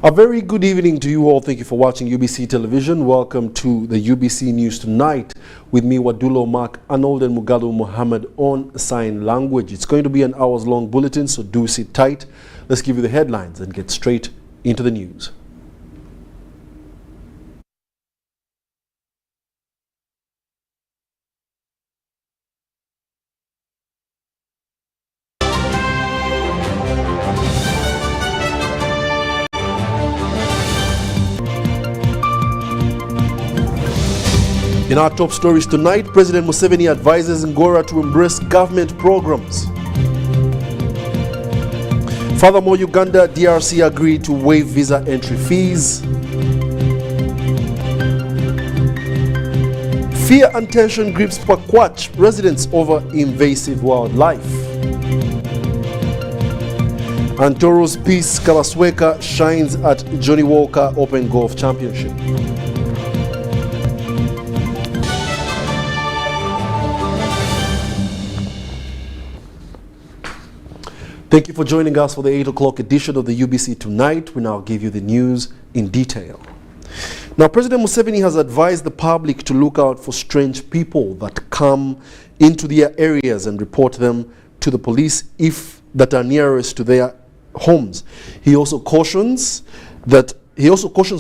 A very good evening to you all. Thank you for watching UBC Television. Welcome to the UBC News Tonight with me, Wadulo Mark Arnold and Mugalu Mohammed on sign language. It's going to be an hours-long bulletin, so do sit tight. Let's give you the headlines and get straight into the news. In our top stories tonight, President Museveni advises Ngora to embrace government programs. Furthermore, Uganda-DRC agreed to waive visa entry fees. Fear and tension grips Pakwach residents over invasive wildlife. And Toro's Peace Kalasweka shines at Johnny Walker Open Golf Championship. Thank you for joining us for the 8 o'clock edition of the UBC Tonight. We now give you the news in detail. Now, President Museveni has advised the public to look out for strange people that come into their areas and report them to the police if that are nearest to their homes. He also cautions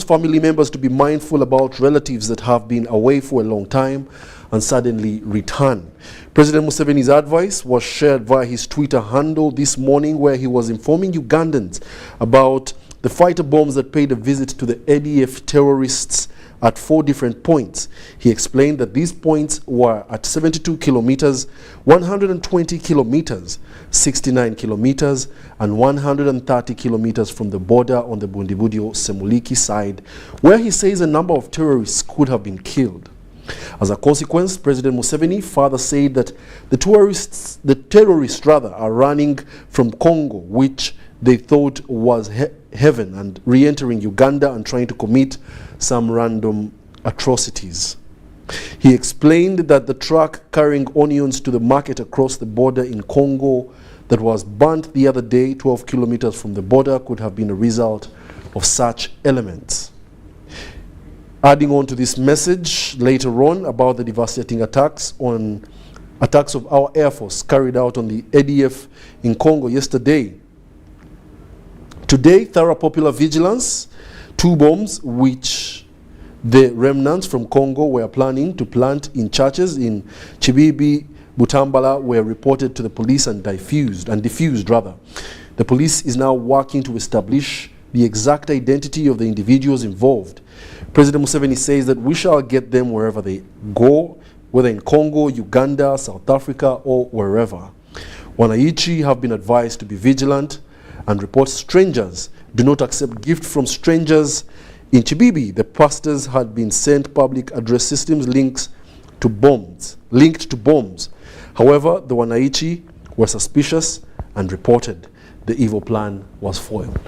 family members to be mindful about relatives that have been away for a long time and suddenly return. President Museveni's advice was shared via his Twitter handle this morning, where he was informing Ugandans about the fighter bombs that paid a visit to the ADF terrorists at 4 different points. He explained that these points were at 72 kilometers, 120 kilometers, 69 kilometers, and 130 kilometers from the border on the Bundibudio-Semuliki side, where he says a number of terrorists could have been killed. As a consequence, President Museveni further said that the terrorists are running from Congo, which they thought was heaven, and re-entering Uganda and trying to commit some random atrocities. He explained that the truck carrying onions to the market across the border in Congo that was burnt the other day 12 kilometers from the border could have been a result of such elements. Adding on to this message later on about the devastating attacks of our Air Force carried out on the ADF in Congo yesterday. Today, thorough popular vigilance, 2 bombs which the remnants from Congo were planning to plant in churches in Chibibi, Butambala were reported to the police and diffused. The police is now working to establish the exact identity of the individuals involved. President Museveni says that we shall get them wherever they go, whether in Congo, Uganda, South Africa, or wherever. Wananchi have been advised to be vigilant and report strangers. Do not accept gift from strangers. In Chibibi, the pastors had been sent public address systems linked to bombs. However, the Wananchi were suspicious and reported. The evil plan was foiled.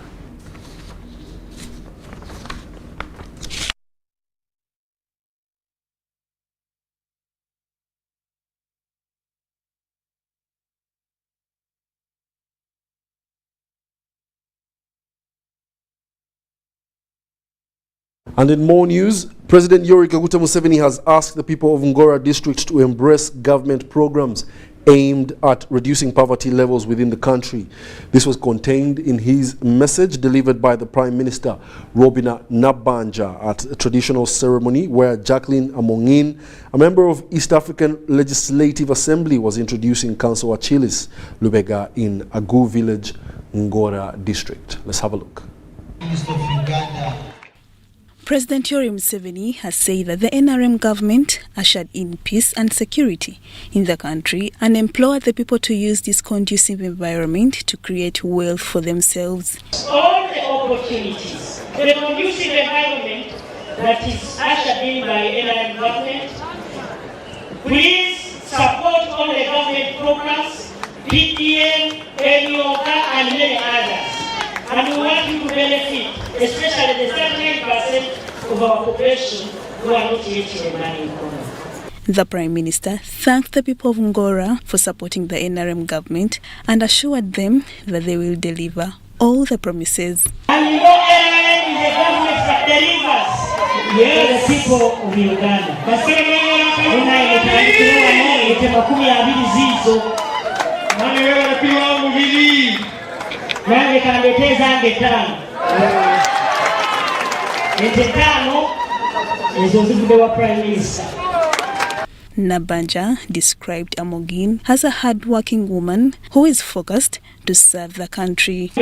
And in more news, President Yoweri Kaguta Museveni has asked the people of Ngora district to embrace government programs aimed at reducing poverty levels within the country. This was contained in his message delivered by the Prime Minister, Robina Nabanja, at a traditional ceremony where Jacqueline Amongin, a member of East African Legislative Assembly, was introducing Councillor Chilis Lubega in Agu Village, Ngora district. Let's have a look. President Yoweri Museveni has said that the NRM government ushered in peace and security in the country and implored the people to use this conducive environment to create wealth for themselves. All the opportunities, the conducive environment that is ushered in by NRM government, please support all the government programs, PTM, Luuka, and many others. And we want you to benefit, especially the 39% of our population who are not yet in the money economy. The Prime Minister thanked the people of Ngora for supporting the NRM government and assured them that they will deliver all the promises. And you know NRM government that delivers to the people of Uganda. Prime Minister. Nabanja described Amogin as a hard-working woman who is focused to serve the country.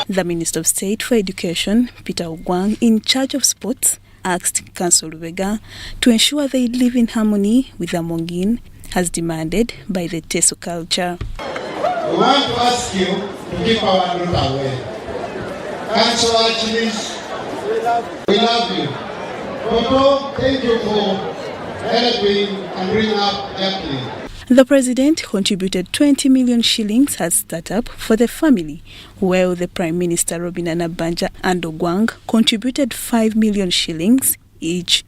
The Minister of State for Education, Peter Ogwang, in charge of sports, asked Council Luuka to ensure they live in harmony with Amogin, as demanded by the Teso culture. We want to ask you to keep our daughter away. Councillor Chinis, we love you. Toto, thank you for helping and bringing up Jacqueline. The President contributed 20 million shillings as startup for the family, while the Prime Minister Robina Nabanja and Ogwang contributed 5 million shillings each.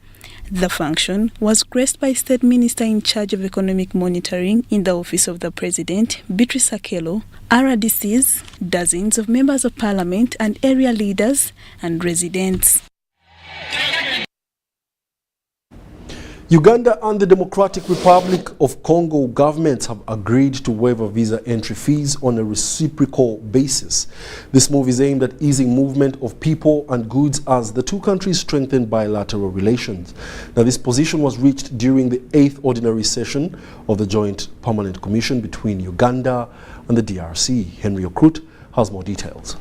The function was graced by State Minister in charge of economic monitoring in the Office of the President, Beatrice Akelo, RDCs, dozens of members of Parliament and area leaders and residents. Uganda and the Democratic Republic of Congo governments have agreed to waive visa entry fees on a reciprocal basis. This move is aimed at easing movement of people and goods as the two countries strengthen bilateral relations. Now, this position was reached during the 8th ordinary session of the Joint Permanent Commission between Uganda and the DRC. Henry Okrut has more details.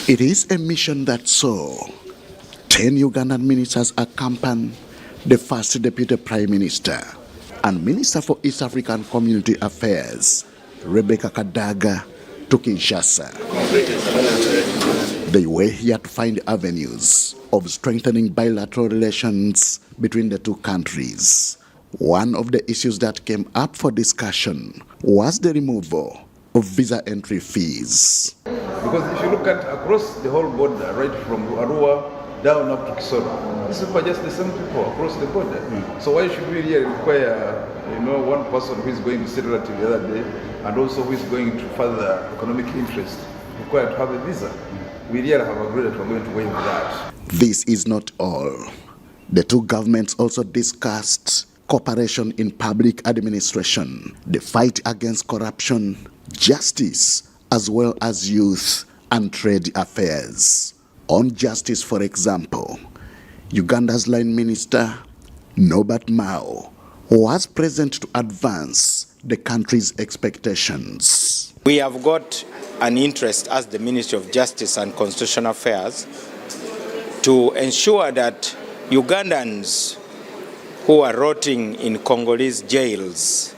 It is a mission that saw 10 Ugandan ministers accompany the first Deputy Prime Minister and Minister for East African Community Affairs, Rebecca Kadaga, to Kinshasa. They were here to find avenues of strengthening bilateral relations between the two countries. One of the issues that came up for discussion was the removal of visa entry fees. Because if you look at across the whole border, right from Arua down up to Kisoro, these people are just the same people across the border. So why should we really require, one person who is going to settle it the other day and also who is going to further economic interest required to have a visa? We really have agreed that we're going to waive that. This is not all. The two governments also discussed cooperation in public administration, the fight against corruption, justice, as well as youth and trade affairs. On justice, for example, Uganda's Line Minister, Norbert Mao, was present to advance the country's expectations. We have got an interest as the Ministry of Justice and Constitutional Affairs to ensure that Ugandans who are rotting in Congolese jails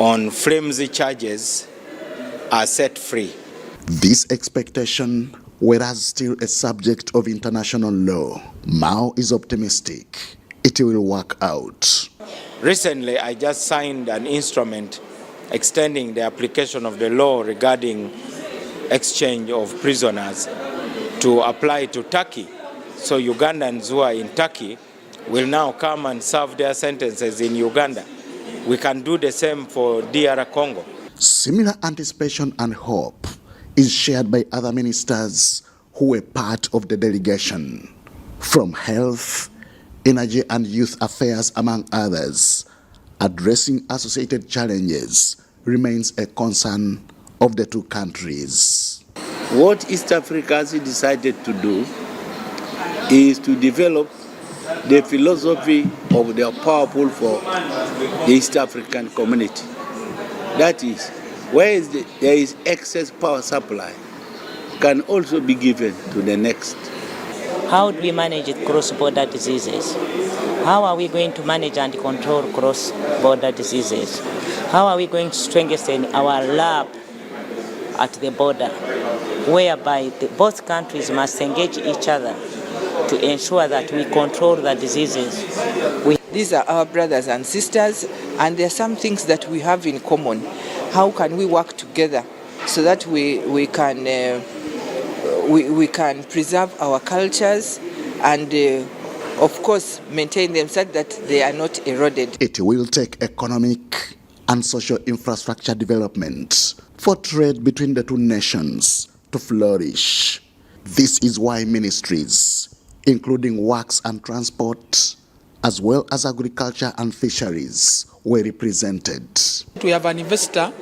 on flimsy charges are set free. This expectation, whereas still a subject of international law, Mao is optimistic it will work out. Recently, I just signed an instrument extending the application of the law regarding exchange of prisoners to apply to Turkey. So Ugandans who are in Turkey will now come and serve their sentences in Uganda. We can do the same for DR Congo. Similar anticipation and hope is shared by other ministers who were part of the delegation. From health, energy and youth affairs, among others, addressing associated challenges remains a concern of the two countries. What East Africa has decided to do is to develop the philosophy of the power pool for the East African community. That is, where there is excess power supply, can also be given to the next. How do we manage cross-border diseases? How are we going to manage and control cross-border diseases? How are we going to strengthen our lab at the border, whereby both countries must engage each other to to ensure that we control the diseases. These are our brothers and sisters, and there are some things that we have in common. How can we work together so that we can preserve our cultures and of course maintain them so that they are not eroded. It will take economic and social infrastructure development for trade between the two nations to flourish. This is why ministries, including works and transport, as well as agriculture and fisheries, were represented. We have an investor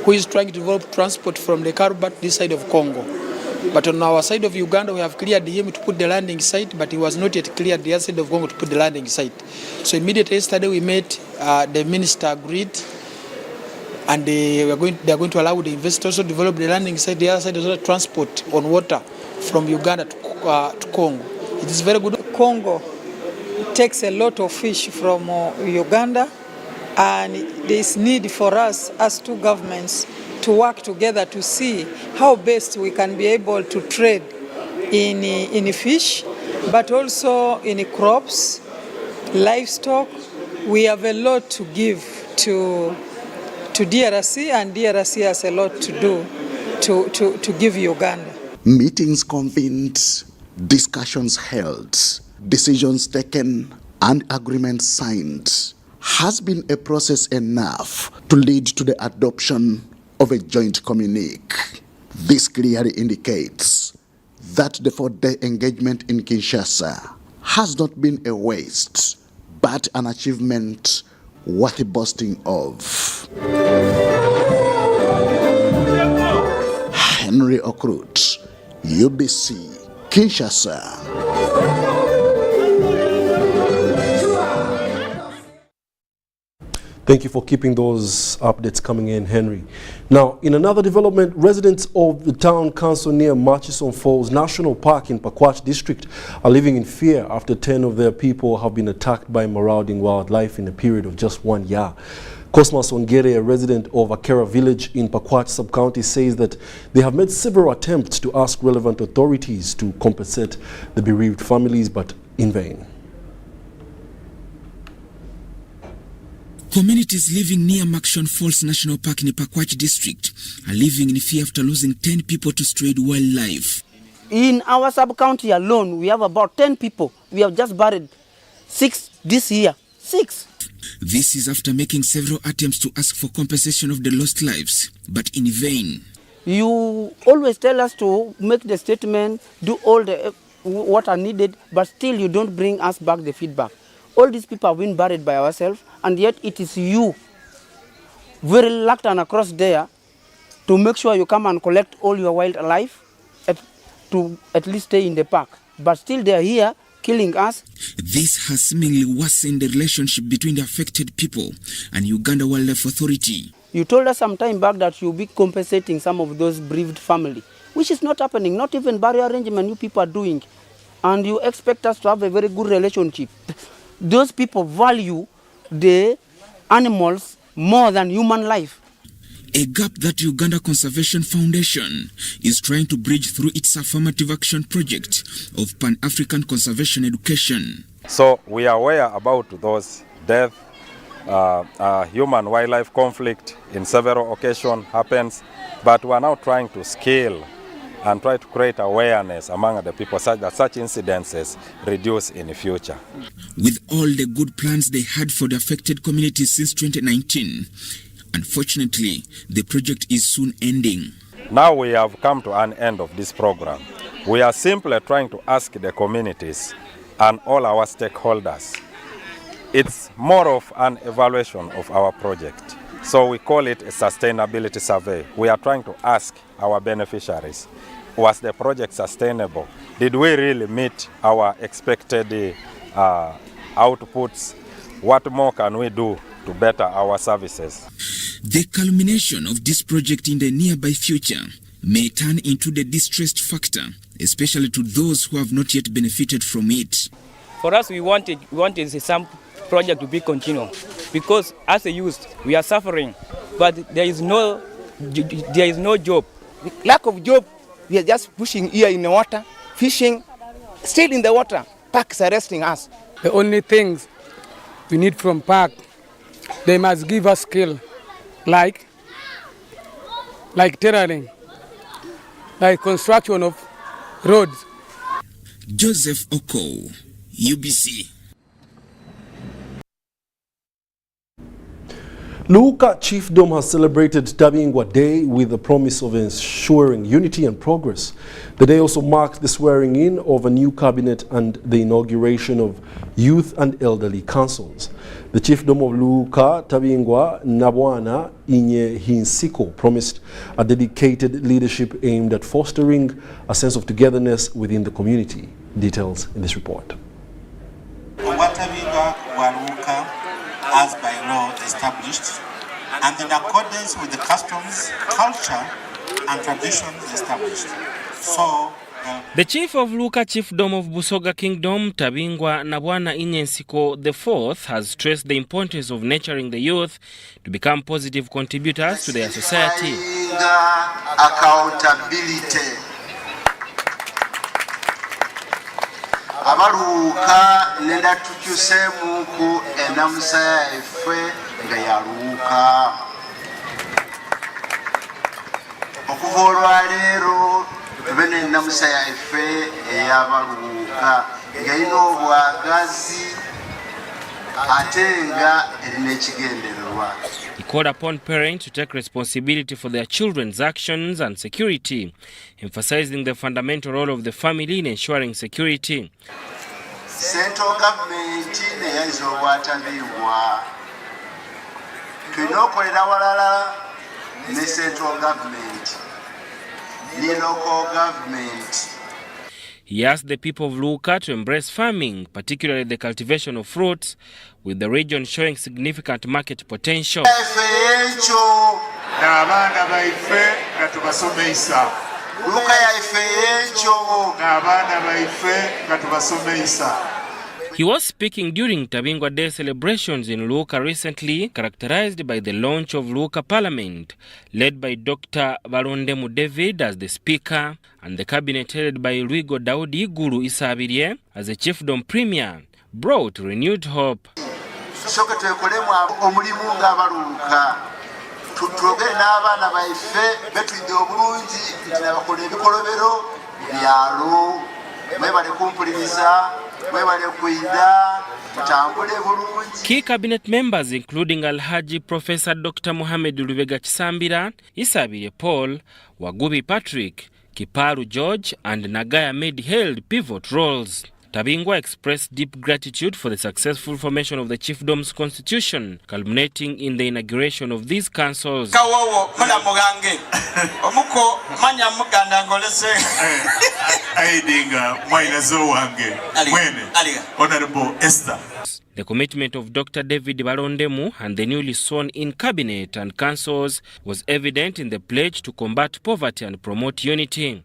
who is trying to develop transport from the Karubat this side of Congo. But on our side of Uganda, we have cleared him to put the landing site, but he was not yet cleared the other side of Congo to put the landing site. So immediately yesterday we met, the minister agreed, and they are going to allow the investor also develop the landing site. The other side is also transport on water from Uganda to Congo. It is very good. Congo takes a lot of fish from Uganda, and there is need for us as two governments to work together to see how best we can be able to trade in fish, but also in crops, livestock. We have a lot to give to DRC, and DRC has a lot to do to give Uganda. Meetings convened, discussions held, decisions taken, and agreements signed. Has been a process enough to lead to the adoption of a joint communique. This clearly indicates that the 4-day engagement in Kinshasa has not been a waste, but an achievement worth boasting of. Henry Okrut, UBC, Kinshasa. Thank you for keeping those updates coming in, Henry. Now, in another development, residents of the town council near Murchison Falls National Park in Pakwach district are living in fear after 10 of their people have been attacked by marauding wildlife in a period of just 1 year. Cosmas Ongere, a resident of Akera village in Pakwach sub-county, says that they have made several attempts to ask relevant authorities to compensate the bereaved families, but in vain. Communities living near Murchison Falls National Park in the Pakwach district are living in fear after losing 10 people to strayed wildlife. In our sub-county alone, we have about 10 people. We have just buried 6 this year. 6. This is after making several attempts to ask for compensation of the lost lives, but in vain. You always tell us to make the statement, do all the what are needed, but still you don't bring us back the feedback. All these people have been buried by ourselves, and yet it is you, very reluctant across there, to make sure you come and collect all your wildlife to at least stay in the park. But still they are here killing us. This has seemingly worsened the relationship between the affected people and Uganda Wildlife Authority. You told us some time back that you'll be compensating some of those bereaved family, which is not happening. Not even barrier arrangement you people are doing. And you expect us to have a very good relationship. Those people value the animals more than human life. A gap that Uganda Conservation Foundation is trying to bridge through its affirmative action project of Pan-African conservation education. So we are aware about those deaths, human-wildlife conflict in several occasions happens, but we are now trying to scale and try to create awareness among the people such that such incidences reduce in the future. With all the good plans they had for the affected communities since 2019, unfortunately, the project is soon ending. Now we have come to an end of this program. We are simply trying to ask the communities and all our stakeholders. It's more of an evaluation of our project. So we call it a sustainability survey. We are trying to ask our beneficiaries, was the project sustainable? Did we really meet our expected outputs? What more can we do to better our services? The culmination of this project in the nearby future may turn into the distressed factor, especially to those who have not yet benefited from it. For us, we wanted some project to be continual, because as a youth, we are suffering, but there is no job. Lack of job, we are just pushing here in the water, fishing, still in the water. PAC is arresting us. The only things we need from PAC, they must give us skill, like tailoring, like construction of roads. Joseph Oko, UBC. Luuka chiefdom has celebrated Tabingwa Day with the promise of ensuring unity and progress. The day also marked the swearing in of a new cabinet and the inauguration of youth and elderly councils. The chiefdom of Luuka, Tabingwa Nabwana Inye Hinsiko promised a dedicated leadership aimed at fostering a sense of togetherness within the community. Details in this report. As by law established, and in accordance with the customs, culture, and traditions established. So, the chief of Luuka chiefdom of Busoga Kingdom, Tabingwa Nabwana Inyensiko IV, has stressed the importance of nurturing the youth to become positive contributors to their society. Accountability. Abaluuka nenda tukyuse muku enamusa yaffe nga yaluuka okuva olwaleero tube n'ennamusa yaffe ey'abaluuka nga erina obwagazi ate nga erina ekigendererwa. He called upon parents to take responsibility for their children's actions and security, emphasizing the fundamental role of the family in ensuring security. Central government neyayiza obwatabiibwa. Tulina okolera walala ne central government ne local government. He asked the people of Luuka to embrace farming, particularly the cultivation of fruits, with the region showing significant market potential. He was speaking during Tabingwa Day celebrations in Luuka recently, characterized by the launch of Luuka Parliament, led by Dr. Balondemu David as the Speaker, and the cabinet headed by Luigo Daudi Gulu Isabirye as the chiefdom premier, brought renewed hope. Tutwogere n'abaana baffe betwidde obulungi nti nabakola ebikolobero byalo mwebale kumpuliriza mwebale kwida mutambule bulungi. Key cabinet members including Alhaji Professor Dr. Mohamed Lubega Kisambira, Isabirye Paul, Wagubi Patrick, Kiparu George and Nagaya Med held pivot roles. Tabingwa expressed deep gratitude for the successful formation of the chiefdom's constitution, culminating in the inauguration of these councils. The commitment of Dr. David Balondemu and the newly sworn-in cabinet and councils was evident in the pledge to combat poverty and promote unity.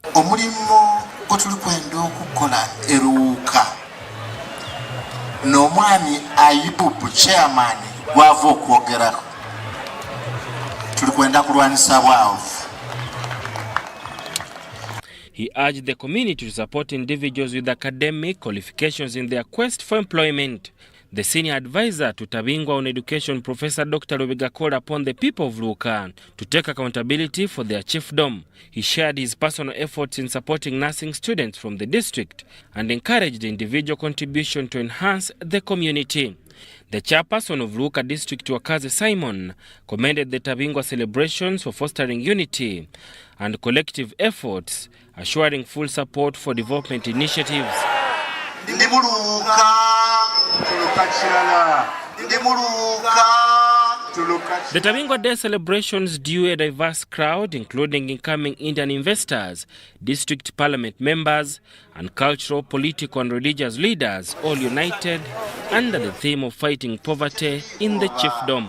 Tulikwenda okukola eruuka n'omwami Ayubu chairman gwava okwogerako tulikwenda kulwanisa bwavu. He urged the community to support individuals with academic qualifications in their quest for employment. The senior advisor to Tabingwa on education, Professor Dr. Lubega, called upon the people of Luuka to take accountability for their chiefdom. He shared his personal efforts in supporting nursing students from the district and encouraged individual contribution to enhance the community. The chairperson of Luuka district, Wakazi Simon, commended the Tabingwa celebrations for fostering unity and collective efforts, assuring full support for development initiatives. The Tabingwa Day celebrations drew a diverse crowd, including incoming Indian investors, district parliament members, and cultural, political, and religious leaders, all united under the theme of fighting poverty in the chiefdom.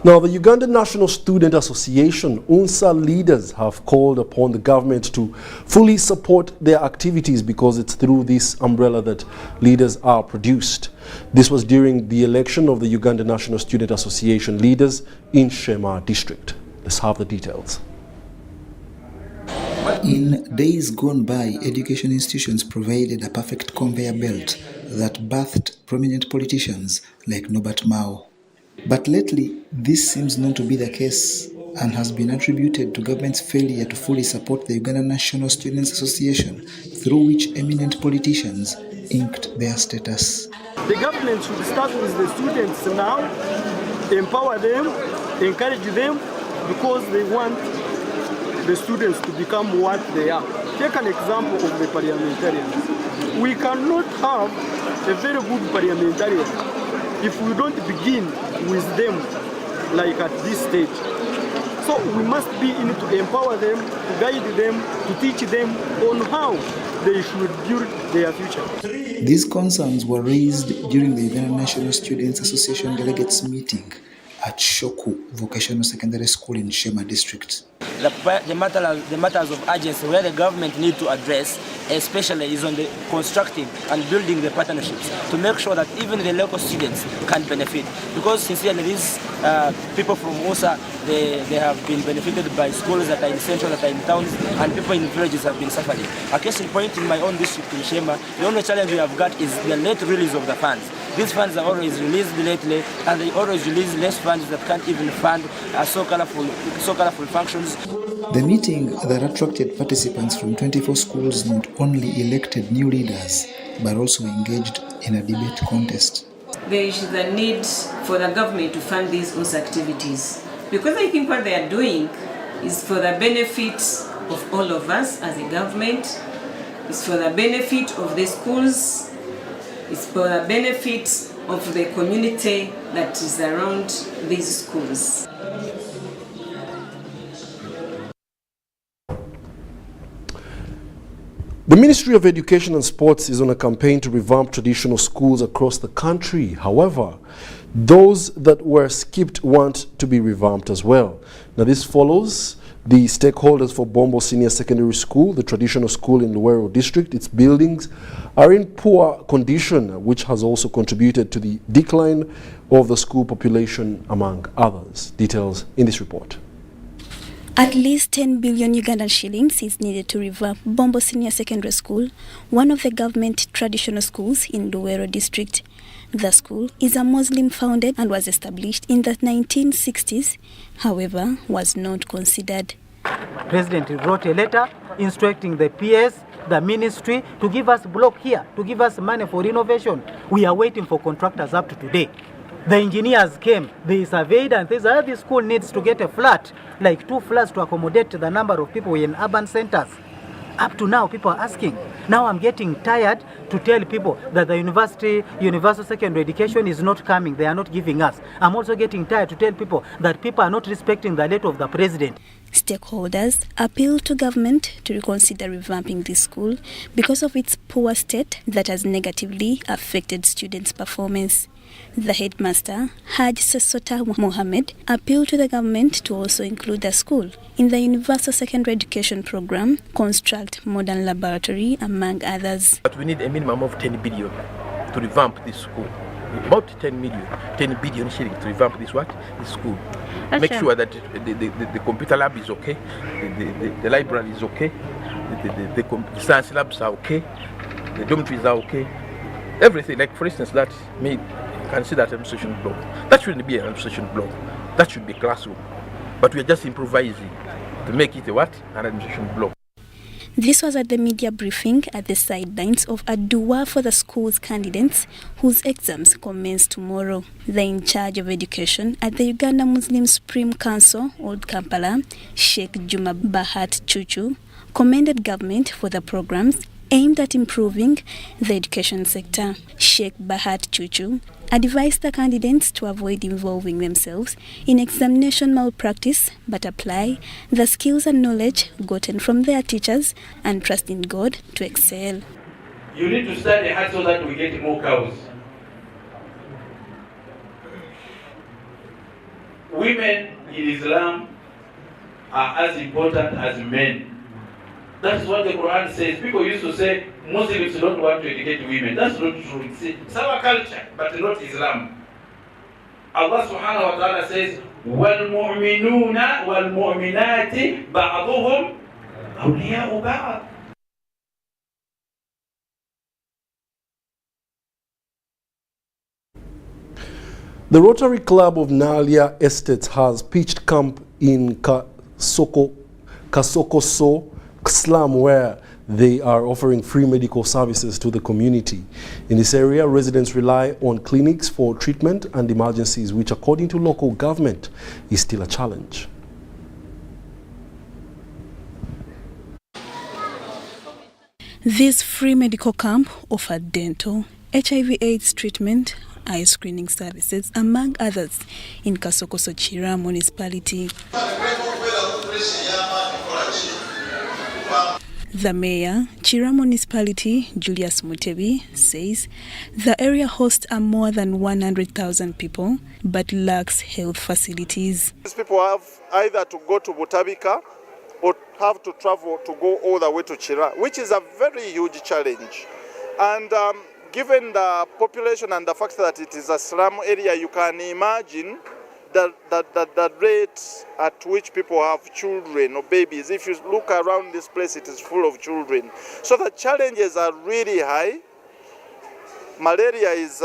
Now, the Uganda National Student Association, UNSA leaders have called upon the government to fully support their activities because it's through this umbrella that leaders are produced. This was during the election of the Uganda National Student Association leaders in Shema district. Let's have the details. In days gone by, education institutions provided a perfect conveyor belt that birthed prominent politicians like Norbert Mao. But lately, this seems not to be the case and has been attributed to government's failure to fully support the Uganda National Students Association, through which eminent politicians inked their status. The government should start with the students now, empower them, encourage them, because they want the students to become what they are. Take an example of the parliamentarians. We cannot have a very good parliamentarian if we don't begin with them like at this stage. So we must be in it to empower them, to guide them, to teach them on how they should build their future. These concerns were raised during the Uganda National Students Association delegates meeting at Shoku Vocational Secondary School in Shema district. The matters of urgency where the government need to address, especially, is on the constructing and building the partnerships to make sure that even the local students can benefit. Because sincerely, these people from USA, they have been benefited by schools that are in central, that are in towns, and people in villages have been suffering. A case in point in my own district in Shema, the only challenge we have got is the late release of the funds. These funds are always released lately, and they always release less funds that can't even fund so colorful functions. The meeting that attracted participants from 24 schools not only elected new leaders, but also engaged in a debate contest. There is the need for the government to fund these UNSA activities, because I think what they are doing is for the benefit of all of us as a government, it's for the benefit of the schools, it's for the benefit of the community that is around these schools. The Ministry of Education and Sports is on a campaign to revamp traditional schools across the country. However, those that were skipped want to be revamped as well. Now, this follows the stakeholders for Bombo Senior Secondary School, the traditional school in Luwero district. Its buildings are in poor condition, which has also contributed to the decline of the school population, among others. Details in this report. At least 10 billion Ugandan shillings is needed to revamp Bombo Senior Secondary School, one of the government traditional schools in Luwero district. The school is a Muslim-founded and was established in the 1960s, however, was not considered. President wrote a letter instructing the PS, the ministry, to give us block here, to give us money for renovation. We are waiting for contractors up to today. The engineers came, they surveyed, and they said this school needs to get a flat, like 2 flats to accommodate the number of people in urban centers. Up to now, people are asking. Now I'm getting tired to tell people that the universal secondary education is not coming. They are not giving us. I'm also getting tired to tell people that people are not respecting the letter of the president. Stakeholders appeal to government to reconsider revamping this school because of its poor state that has negatively affected students' performance. The headmaster, Haj Sesota Mohammed, appealed to the government to also include the school in the Universal Secondary Education Program, construct modern laboratory, among others. But we need a minimum of 10 billion to revamp this school. About 10 billion shillings to revamp this school. Make sure that the computer lab is okay, the library is okay, the science labs are okay, the dormitories are okay. Everything, like for instance, that may consider administration block. That shouldn't be an administration block. That should be classroom. But we are just improvising to make it an administration block. This was at the media briefing at the sidelines of a dua for the school's candidates whose exams commence tomorrow. The in charge of education at the Uganda Muslim Supreme Council, Old Kampala, Sheikh Juma Bahat Chuchu, commended government for the programs aimed at improving the education sector. Sheikh Bahat Chuchu advised the candidates to avoid involving themselves in examination malpractice, but apply the skills and knowledge gotten from their teachers and trust in God to excel. You need to study hard so that we get more cows. women in Islam are as important as men. That's what the Quran says. People used to say Muslims don't want to educate women. That's not true. It's our culture, but not Islam. Allah subhanahu wa ta'ala says, وَالْمُؤْمِنُونَ وَالْمُؤْمِنَاتِ بَعْضُهُمْ أَوْلِيَاءُ بَعْضٍ. The Rotary Club of Nalia Estates has pitched camp in Kasokoso slum, where they are offering free medical services to the community. In this area, residents rely on clinics for treatment and emergencies, which according to local government is still a challenge. This free medical camp offered dental, HIV/AIDS treatment, eye screening services, among others, in Kasokoso Chira municipality. The mayor, Chira municipality, Julius Mutebi, says the area hosts are more than 100,000 people, but lacks health facilities. These people have either to go to Butabika or have to travel to go all the way to Chira, which is a very huge challenge. And given the population and the fact that it is a slum area, you can imagine the rate at which people have children or babies. If you look around this place, it is full of children. So the challenges are really high. Malaria is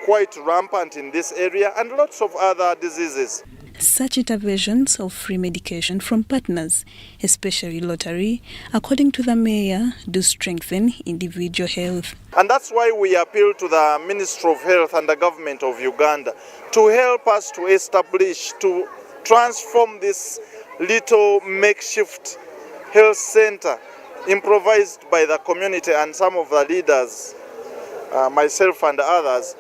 quite rampant in this area, and lots of other diseases. Such interventions of free medication from partners, especially Rotary, according to the mayor, do strengthen individual health. And that's why we appeal to the Ministry of Health and the government of Uganda to help us to establish, to transform this little makeshift health center improvised by the community and some of the leaders, myself and others,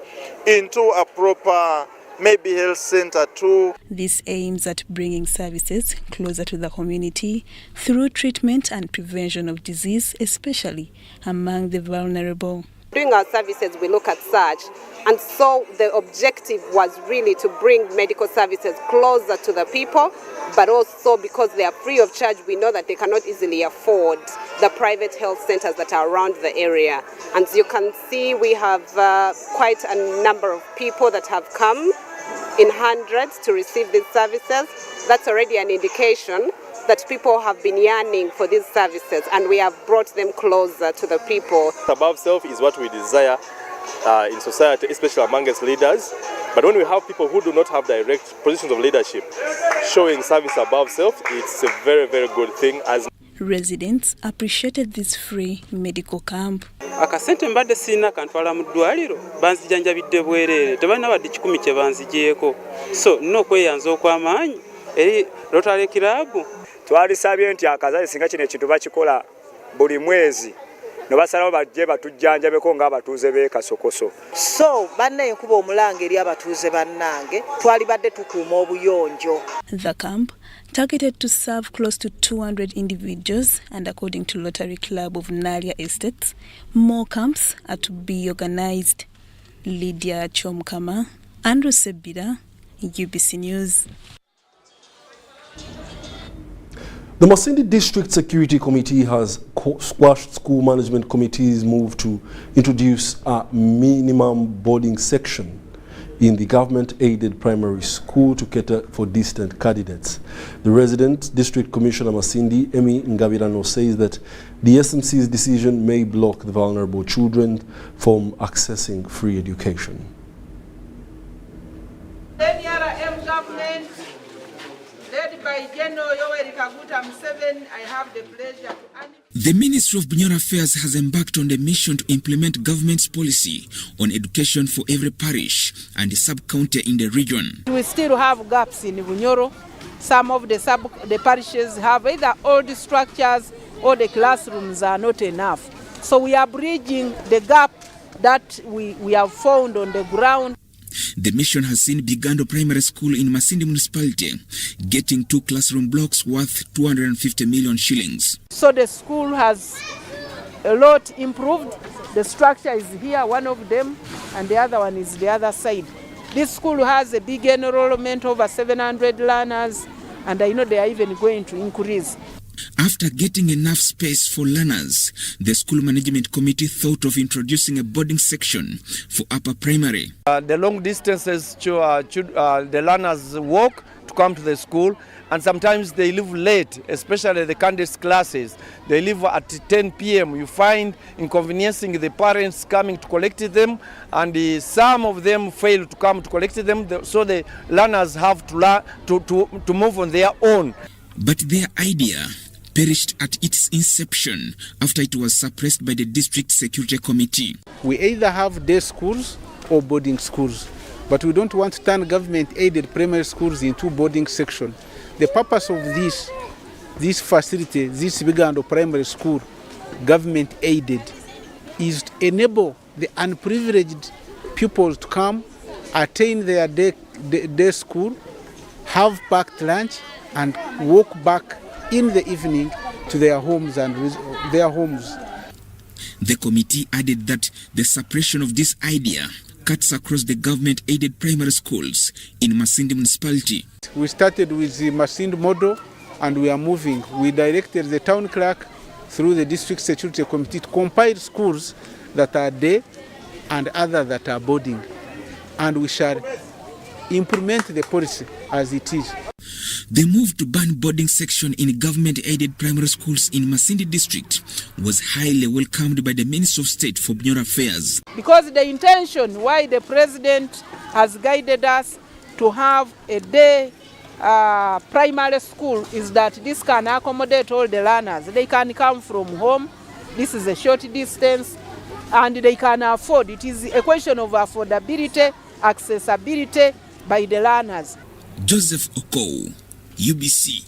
into a proper maybe health center too. This aims at bringing services closer to the community through treatment and prevention of disease, especially among the vulnerable. During our services, we look at such, and so the objective was really to bring medical services closer to the people, but also because they are free of charge, we know that they cannot easily afford the private health centers that are around the area. And as you can see, we have quite a number of people that have come in hundreds to receive these services. That's already an indication that people have been yearning for these services, and we have brought them closer to the people. Above self is what we desire in society, especially amongst leaders. But when we have people who do not have direct positions of leadership showing service above self, it's a very, very good thing. As residents appreciated this free medical camp. Akasente mbadde sina kantwala mu ddwaliro banzijanjabidde bwerere tebalina wadde 10 kye banzigyeko, so nno okweyanza okw'amaanyi eri Rotary Club. Twalisabye nti akazaale singa kino ekintu bakikola buli mwezi no basalawo bajje batujjanjabeko ng'abatuuze b'e Kasokoso. So banne enkuba omulanga eri abatuuze bannange twalibadde tukuuma obuyonjo. The camp targeted to serve close to 200 individuals, and according to Rotary Club of Nalia Estates, more camps are to be organized. Lydia Chomkama, Andrew Sebira, UBC News. The Masindi District Security Committee has squashed school management committee's move to introduce a minimum boarding section in the government-aided primary school to cater for distant candidates. The resident District Commissioner Masindi, Emi Ngabirano, says that the SMC's decision may block the vulnerable children from accessing free education. NRM government, led by General Yoweri Kaguta Museveni, I have the pleasure to The Ministry of Bunyoro Affairs has embarked on the mission to implement government's policy on education for every parish and sub-county in the region. We still have gaps in Bunyoro. Some of the parishes have either old structures or the classrooms are not enough. So we are bridging the gap that we have found on the ground. The mission has seen Bigando Primary School in Masindi Municipality getting 2 classroom blocks worth 250 million shillings. So the school has a lot improved. The structure is here, one of them, and the other one is the other side. This school has a big enrollment, over 700 learners, and I know they are even going to increase. After getting enough space for learners, the school management committee thought of introducing a boarding section for upper primary. The long distances the learners walk to come to the school, and sometimes they leave late, especially the candidates classes. They leave at 10 p.m. You find inconveniencing the parents coming to collect them, and some of them fail to come to collect them, so the learners have to move on their own. But their idea perished at its inception after it was suppressed by the District Security Committee. We either have day schools or boarding schools, but we don't want to turn government-aided primary schools into boarding section. The purpose of this facility, this Uganda primary school, government-aided, is to enable the unprivileged pupils to come, attain their day school, have packed lunch, and walk back in the evening to their homes and their homes. The committee added that the suppression of this idea cuts across the government-aided primary schools in Masindi municipality. We started with the Masindi model and we are moving. We directed the town clerk through the district security committee to compile schools that are day and others that are boarding. And we shall implement the policy as it is. The move to ban boarding section in government-aided primary schools in Masindi district was highly welcomed by the Minister of State for Bureau Affairs. Because the intention why the President has guided us to have a day primary school is that this can accommodate all the learners. They can come from home, this is a short distance, and they can afford. It is a question of affordability, accessibility by the learners. Joseph Okow, UBC.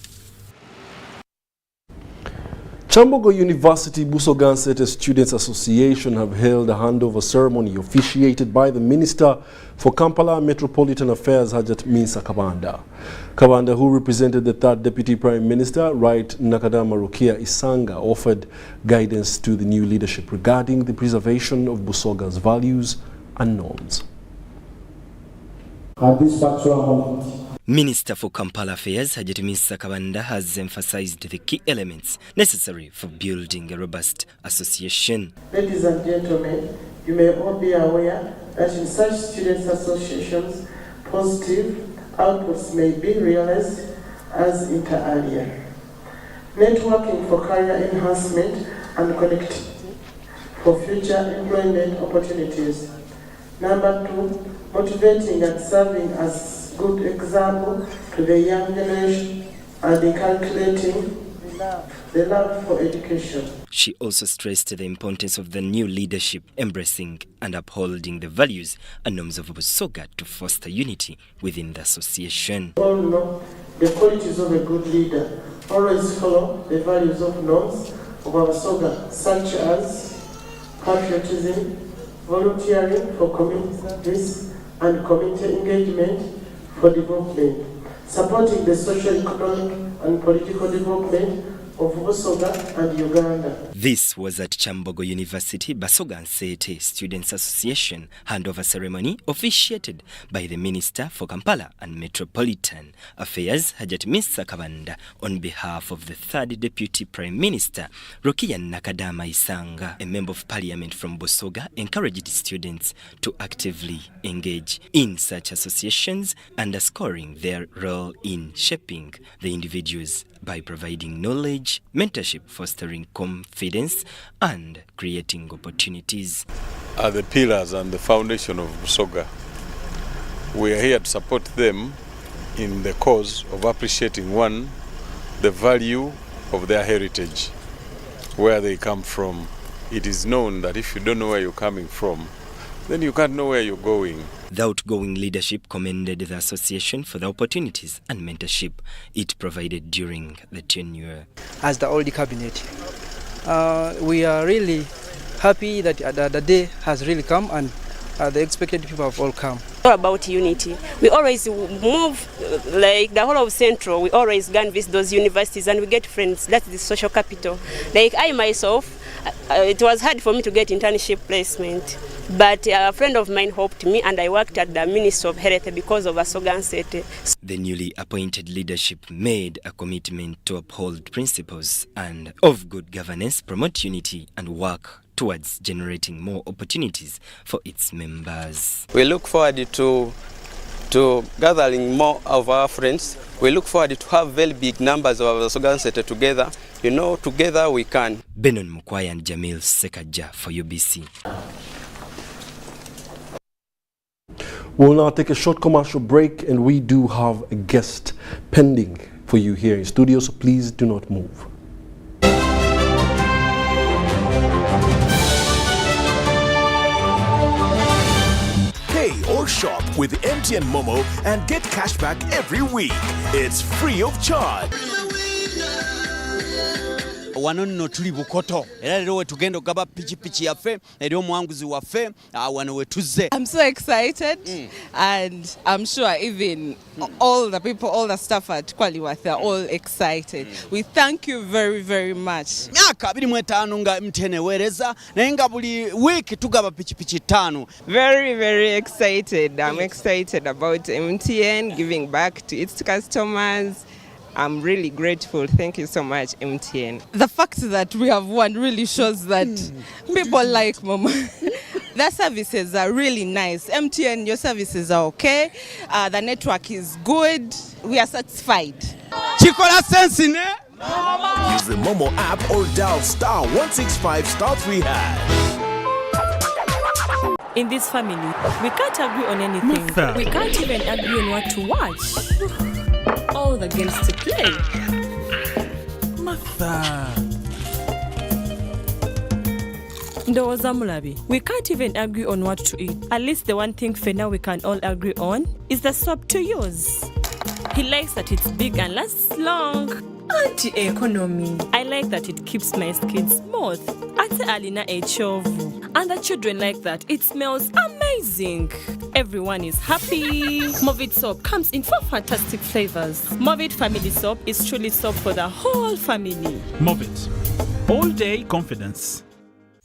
Chambogo University Busoga Nsete Students Association have held a handover ceremony officiated by the Minister for Kampala Metropolitan Affairs, Hajat Minsa Kabanda. Kabanda, who represented the third Deputy Prime Minister, Right Nakadama Rukia Isanga, offered guidance to the new leadership regarding the preservation of Busoga's values and norms. At this particular moment, Minister for Kampala Affairs, Hajat Minsa Kabanda, has emphasized the key elements necessary for building a robust association. Ladies and gentlemen, you may all be aware that in such students' associations, positive outputs may be realized as inter alia. Networking for career enhancement and connectivity for future employment opportunities. Number 2, motivating and serving as good example to the young generation and inculcating the love for education. She also stressed the importance of the new leadership embracing and upholding the values and norms of Busoga to foster unity within the association. All know the qualities of a good leader. Always follow the values of norms of Busoga, such as patriotism, volunteering for community service, and community engagement for development, supporting the social, economic, and political development of Busoga and Uganda. This was at Chambogo University Busoga Nsete Students Association handover ceremony officiated by the Minister for Kampala and Metropolitan Affairs, Hajat Minsa Kabanda, on behalf of the third Deputy Prime Minister, Rukia Nakadama Isanga. A Member of Parliament from Busoga encouraged students to actively engage in such associations, underscoring their role in shaping the individuals by providing knowledge, mentorship, fostering confidence, and creating opportunities. Are the pillars and the foundation of Busoga. We are here to support them in the cause of appreciating, one, the value of their heritage, where they come from. It is known that if you don't know where you're coming from, then you can't know where you're going. The outgoing leadership commended the association for the opportunities and mentorship it provided during the tenure. As the old cabinet, we are really happy that the day has really come and the expected people have all come. All about unity. We always move like the whole of Central. We always go and visit those universities and we get friends. That's the social capital. Like I myself, it was hard for me to get internship placement But a friend of mine helped me, and I worked at the Ministry of Health because of Basoga Nsete. The newly appointed leadership made a commitment to uphold principles and of good governance, promote unity and work towards generating more opportunities for its members. We look forward to gathering more of our friends. We look forward to have very big numbers of our Basoga Nsete together. You know, together we can. Benon Mukwaya and Jamil Sekaja for UBC. We'll now take a short commercial break, and we do have a guest pending for you here in studio, so please do not move. Pay or shop with MTN Momo and get cashback every week. It's free of charge. Wano nno tuli Bukoto era lero we tugenda okugaba pichipichi yaffe eri omwanguzi waffe wano we tuzze. I'm so excited and I'm sure even all the people, all the staff at Kwaliwath are all excited. We thank you very, very much. Myaka 25 nga MTN ewereza naye nga buli week tugaba pichipichi 5. Very, very excited. I'm excited about MTN giving back to its customers. I'm really grateful. Thank you so much, MTN. The fact that we have won really shows that people like Mama. Their services are really nice. MTN, your services are okay. The network is good. We are satisfied. Chikola sense ne? Use the Momo app or dial *165*3#. In this family, we can't agree on anything. We can't even agree on what to watch. All the games to play. Ndoza Mulabi, we can't even agree on what to eat. At least the one thing for now we can all agree on is the soap to use. He likes that it's big and lasts long. Anti-economy. I like that it keeps my skin smooth. Ate alina echovu. And the children like that. It smells amazing. Everyone is happy. Movit soap comes in 4 fantastic flavors. Movit family soap is truly soap for the whole family. Movit. All day confidence.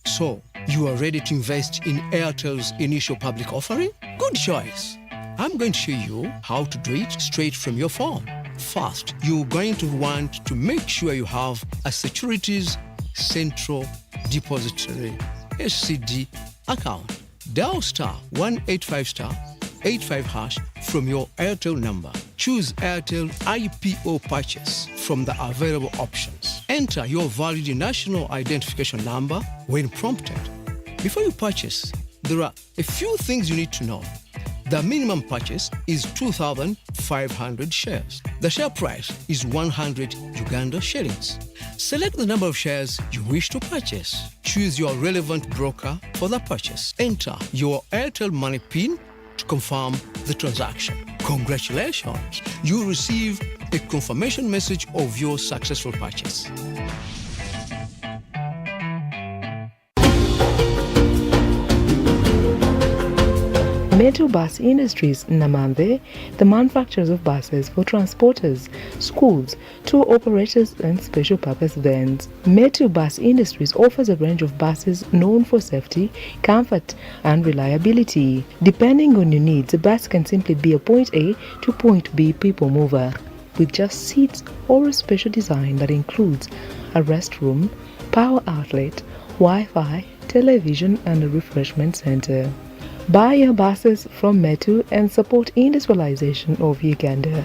So, you are ready to invest in Airtel's initial public offering? Good choice. I'm going to show you how to do it straight from your phone. First, you're going to want to make sure you have a Securities Central Depository SCD account. Dial *185*85# from your Airtel number. Choose Airtel IPO purchase from the available options. Enter your valid national identification number when prompted. Before you purchase, there are a few things you need to know. The minimum purchase is 2,500 shares. The share price is 100 Uganda shillings. Select the number of shares you wish to purchase. Choose your relevant broker for the purchase. Enter your Airtel Money PIN to confirm the transaction. Congratulations! You receive a confirmation message of your successful purchase. Metu Bus Industries Namambe, the manufacturers of buses for transporters, schools, tour operators and special purpose vans. Metu Bus Industries offers a range of buses known for safety, comfort and reliability. Depending on your needs, a bus can simply be a point A to point B people mover with just seats or a special design that includes a restroom, power outlet, Wi-Fi, television and a refreshment center. Buy your buses from Metu and support industrialization of Uganda.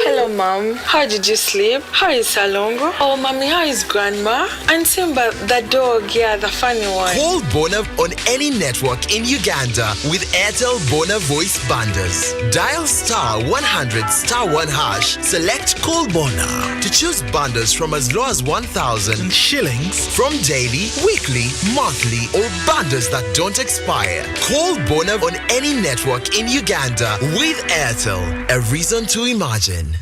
Hello, Mom. How did you sleep? How is Salongo? Oh, Mommy, how is Grandma? And Simba, the dog, yeah, the funny one. Call Bona on any network in Uganda with Airtel Bona Voice Bundles. Dial *100*1#. Select Call Bona to choose bundles from as low as 1,000 shillings from daily, weekly, monthly, or bundles that don't expire. Call Bona on any network in Uganda with Airtel. A reason to imagine.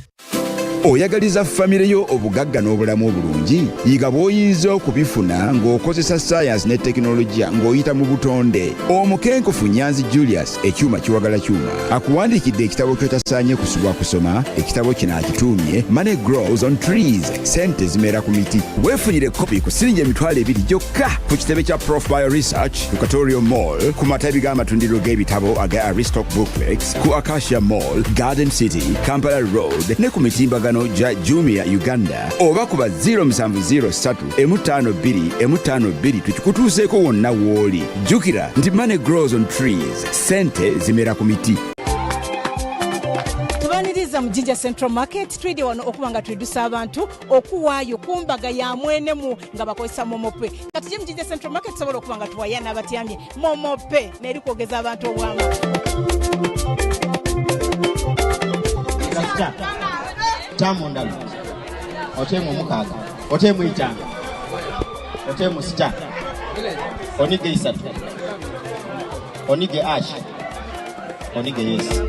oyagaliza famire yo obugagga n'obulamu obulungi yiga bw'oyinza okubifuna ng'okozesa science ne tekinologiya ng'oyita mu butonde. Omukenkufu Nyanzi Julius ekyuma kiwagala kyuma akuwandiikidde ekitabo ky'otasaanye kusubwa kusoma. Ekitabo kino akituumye Money Grows on Trees, sente zimera ku miti. Weefunire kopi ku $2 gyokka ku kitebe kya Prof Bio Research ku Katorio Mall, ku matabi g'amatundiro g'ebitabo aga Aristoc Booklex, ku Acacia Mall, Garden City, Kampala Road ne ku mitimbagano gya Jumia Uganda, oba kuba 0703 M52 tukikutuuseeko wonna w'oli. Jjukira nti Money Grows on Trees, sente zimera ku miti. Tubaniriza mu Jinja Central Market twide wano okuba nga twedusa abantu okuwaayo kumbaga ya mwenemu nga bakozesa momope. Kati je mu Jinja Central Market sobola okuba nga tuwaya n'abatyambye momope n'eri kwogeza abantu obwamu. Tamu ndalo otemu mukaaga otemu itanga otemu sita onige isatu onige ash onige yes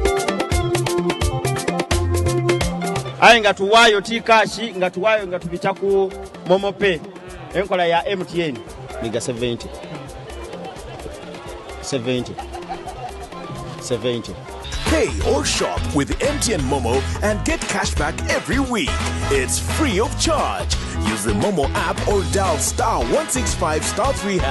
ayi nga tuwayo tikashi nga tuwayo nga tubita ku momope enkola ya MTN miga 70 Pay or shop with MTN Momo and get cash back every week. It's free of charge. Use the Momo app or dial *165*3#.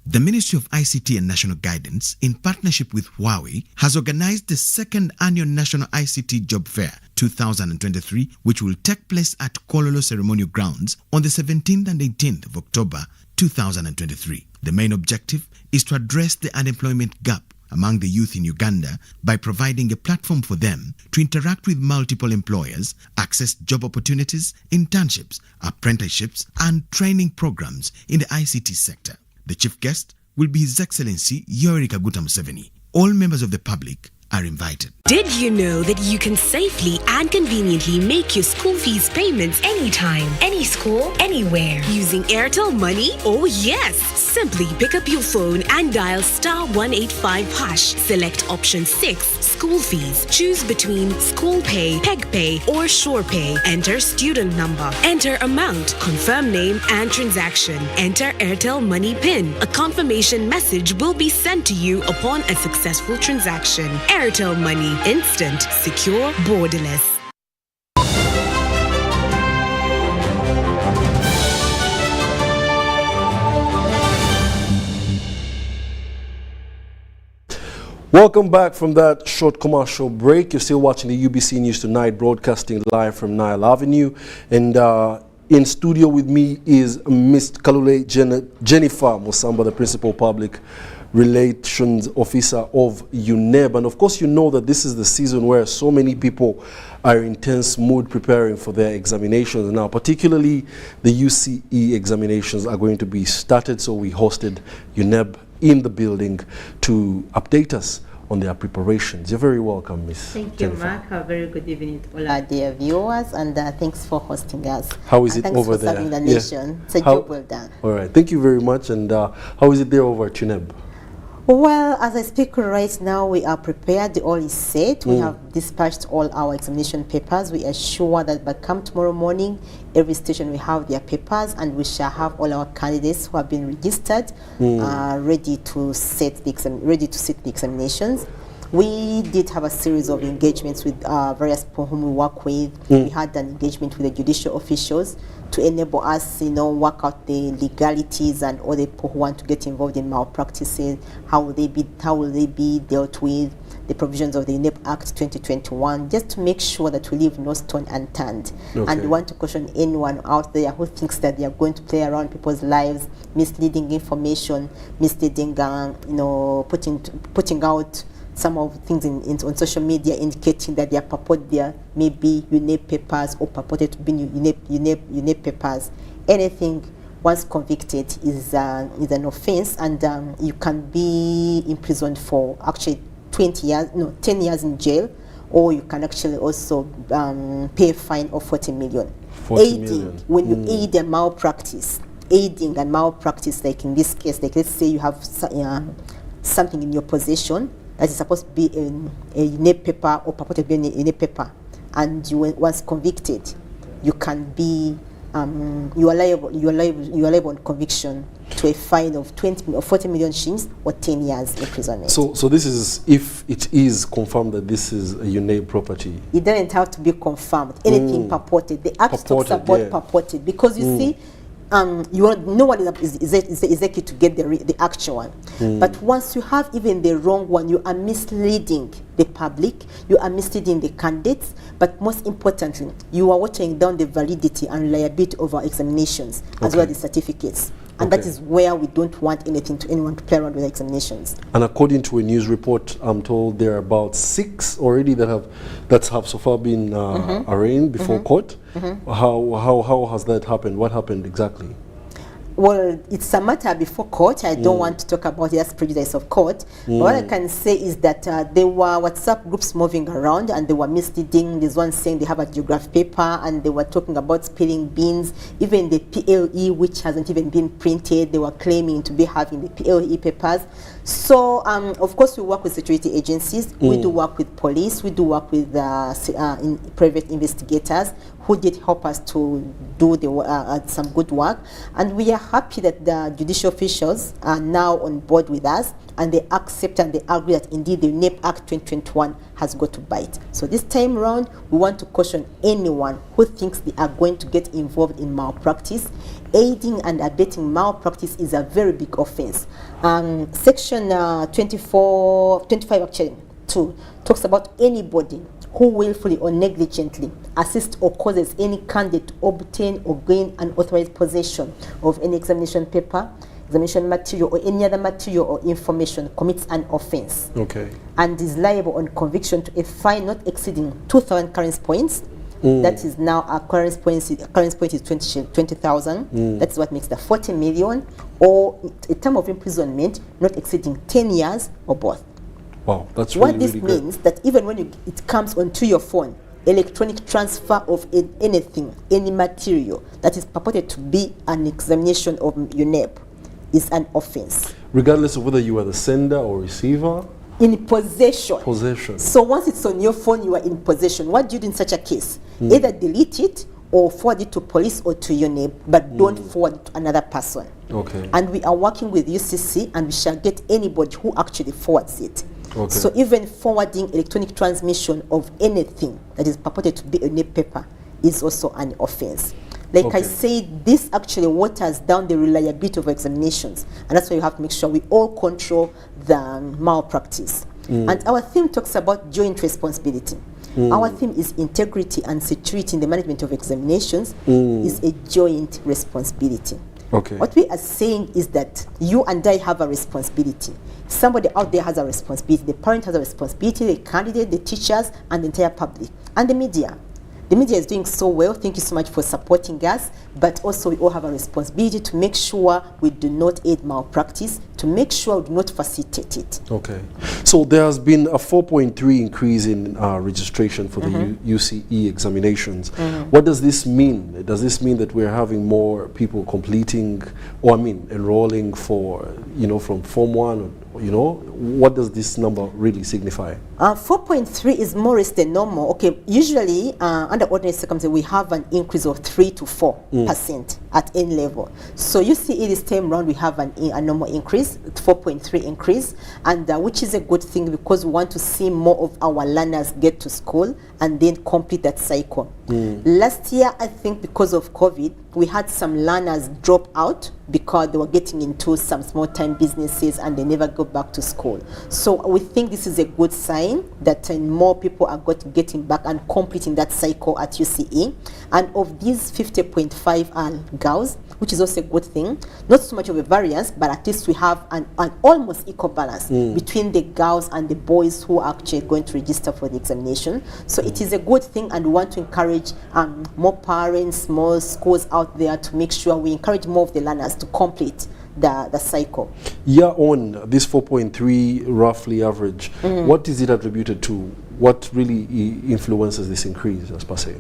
The Ministry of ICT and National Guidance, in partnership with Huawei, has organized the second annual National ICT Job Fair 2023, which will take place at Kololo Ceremonial Grounds on the 17th and 18th of October 2023. The main objective is to address the unemployment gap among the youth in Uganda by providing a platform for them to interact with multiple employers, access job opportunities, internships, apprenticeships, and training programs in the ICT sector. The chief guest will be His Excellency Yoweri Kaguta Museveni. All members of the public are invited. Did you know that you can safely and conveniently make your school fees payments anytime, any school, anywhere using Airtel Money? Oh yes! Simply pick up your phone and dial *185#. Select option 6, school fees. Choose between school pay, peg pay, or shore pay. Enter student number. Enter amount, confirm name and transaction. Enter Airtel Money PIN. A confirmation message will be sent to you upon a successful transaction. Airtel Money. Instant, secure, borderless. Welcome back from that short commercial break. You're still watching the UBC News Tonight, broadcasting live from Nile Avenue. And in studio with me is Ms. Kalule Jennifer Musamba, the Principal Public Relations Officer of UNEB. And of course, you know that this is the season where so many people are in intense mood preparing for their examinations. Now, particularly the UCE examinations are going to be started, so we hosted UNEB in the building to update us on their preparations. You're very welcome, Ms. Thank Jennifer. you, Mark. A very good evening to all our dear viewers, and thanks for hosting us. How is it over there? Thanks for serving the nation. It's a job well done. All right, thank you very much. And how is it there over at UNEB? Well, as I speak right now, we are prepared. All is set. We have dispatched all our examination papers. We are sure that by come tomorrow morning, every station will have their papers, and we shall have all our candidates who have been registered ready to set the examinations. We did have a series of engagements with various people whom we work with. We had an engagement with the judicial officials to enable us, work out the legalities and all the people who want to get involved in malpractices. How will they be dealt with? The provisions of the UNEP Act 2021, just to make sure that we leave no stone unturned. Okay. And we want to caution anyone out there who thinks that they are going to play around people's lives, misleading information, misleading, putting out some of the things on social media indicating that they are purported there may be UNEP papers or purported to be UNEP papers. Anything once convicted is an offense, and you can be imprisoned for actually 10 years in jail, or you can actually also pay a fine of 40 million. When you aid a malpractice, like in this case, like let's say you have something in your possession that is supposed to be in a UNEP paper or purported to be in a UNEP paper, and you were once convicted, you can be you are liable on conviction to a fine of 20 or 40 million shillings or 10 years imprisonment. So this is if it is confirmed that this is a UNEP property. It doesn't have to be confirmed. Anything purported. The act talks about purported, because you see, no one is likely to get the actual one. But once you have even the wrong one, you are misleading the public, you are misleading the candidates, but most importantly, you are watering down the validity and reliability of our examinations, as well as the certificates. And that is where we don't want anyone to play around with examinations. And according to a news report, I'm told there are about 6 already that have so far been arraigned before court. How has that happened? What happened exactly? Well, it's a matter before court. I don't want to talk about it as prejudice of court. What I can say is that there were WhatsApp groups moving around and they were misleading. There's one saying they have a geography paper and they were talking about spelling beans. Even the PLE, which hasn't even been printed, they were claiming to be having the PLE papers. So, of course, we work with security agencies. We do work with police. We do work with private investigators who did help us to do some good work. And we are happy that the judicial officials are now on board with us, and they accept and they agree that indeed the UNEP Act 2021 has got to bite. So this time around, we want to caution anyone who thinks they are going to get involved in malpractice. Aiding and abetting malpractice is a very big offense. Section 25 actually 2 talks about anybody who willfully or negligently assists or causes any candidate to obtain or gain unauthorized possession of any examination paper, examination material, or any other material or information commits an offense. And is liable on conviction to a fine not exceeding 2,000 currency points. That is now our current point is 20,000. That's what makes the 40 million, or a term of imprisonment not exceeding 10 years or both. Wow, that's really, what this really means that even when it comes onto your phone, electronic transfer of anything, any material that is purported to be an examination of UNEP is an offense. Regardless of whether you are the sender or receiver? In possession. Possession. So once it's on your phone, you are in possession. What do you do in such a case? Either delete it or forward it to police or to UNEP, but don't forward it to another person. And we are working with UCC, and we shall get anybody who actually forwards it. So even forwarding electronic transmission of anything that is purported to be a UNEP paper is also an offense. Like I said, this actually waters down the reliability of examinations, and that's why you have to make sure we all control the malpractice. And our theme talks about joint responsibility. Our theme is integrity and security in the management of examinations is a joint responsibility. What we are saying is that you and I have a responsibility. Somebody out there has a responsibility. The parent has a responsibility, the candidate, the teachers, and the entire public, and the media. The media is doing so well. Thank you so much for supporting us. But also we all have a responsibility to make sure we do not aid malpractice, to make sure we do not facilitate it. So there has been a 4.3 increase in registration for the UCE examinations. What does this mean? Does this mean that we're having more people completing, or enrolling for, from Form 1? What does this number really signify? 4.3 is more or less than normal. Usually under ordinary circumstances, we have an increase of 3 to 4% at any level. So you see, this time round we have a normal increase, 4.3 increase, and which is a good thing because we want to see more of our learners get to school and then complete that cycle. Last year, I think because of COVID, we had some learners drop out because they were getting into some small-time businesses and they never go back to school. So we think this is a good sign that more people are getting back and completing that cycle at UCE. And of these 50.5 are girls, which is also a good thing. Not so much of a variance, but at least we have an almost equal balance between the girls and the boys who are actually going to register for the examination. So it is a good thing, and we want to encourage more parents, more schools out there to make sure we encourage more of the learners to complete the cycle. On this 4.3 roughly average, what is it attributed to? What really influences this increase, as per se?